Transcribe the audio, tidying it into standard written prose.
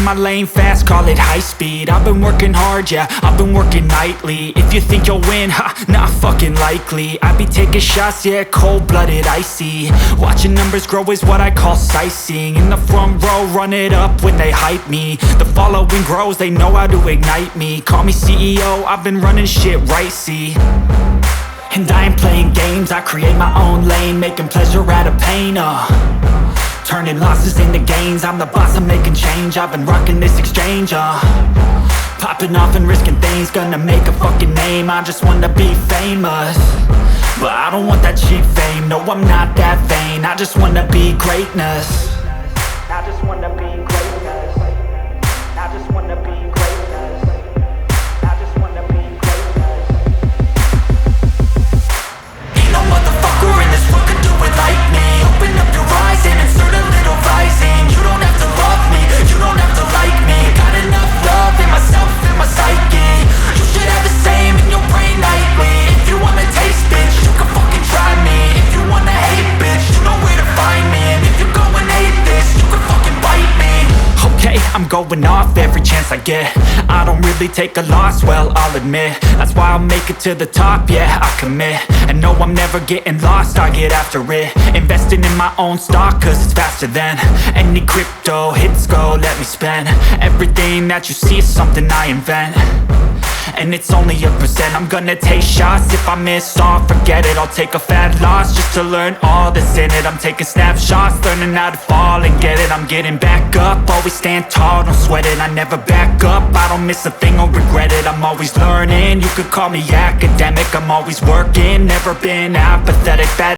my lane fast, call it high speed. I've been working hard, yeah, I've been working nightly. If you think you'll win, ha, not fucking likely. I be taking shots, yeah, cold-blooded, icy. Watching numbers grow is what I call sightseeing. In the front row, run it up when they hype me. The following grows, they know how to ignite me. Call me CEO, I've been running shit right, see. And I ain't playing games, I create my own lane, making pleasure out of pain, turning losses into gains. I'm the boss, I'm making change. I've been rocking this exchange, popping off and risking things. Gonna make a fucking name, I just wanna be famous. But I don't want that cheap fame, no, I'm not that vain. I just wanna be greatness. I just wanna be greatness. I just wanna be greatness. I just wanna be greatness. Ain't no motherfucker in this world could do it like me. Open up your eyes and insert a little rising. You don't have to love me, you don't have to like me. Got enough love in myself, in my psyche. You should have the same in your brain nightly. If you wanna taste, bitch, you can fucking try me. If you wanna hate, bitch, you know where to find me. And if you go and hate this, you can fucking bite me. Okay, I'm going off every chance I get. I don't really take a loss, well, I'll admit. That's why I'll make it to the top, yeah, I commit. And no, I'm never getting lost, I get after it. Investing in my own stock, cause it's faster than any crypto hits go, let me spend. Everything that you see is something I invent, and it's only a percent. I'm gonna take shots, if I miss all, forget it. I'll take a fat loss just to learn all that's in it. I'm taking snapshots, learning how to fall and get it. I'm getting back up, always stand tall, don't sweat it. I never back up, I don't miss a thing or regret it. I'm always learning, you could call me academic. I'm always working, never been apathetic. Bad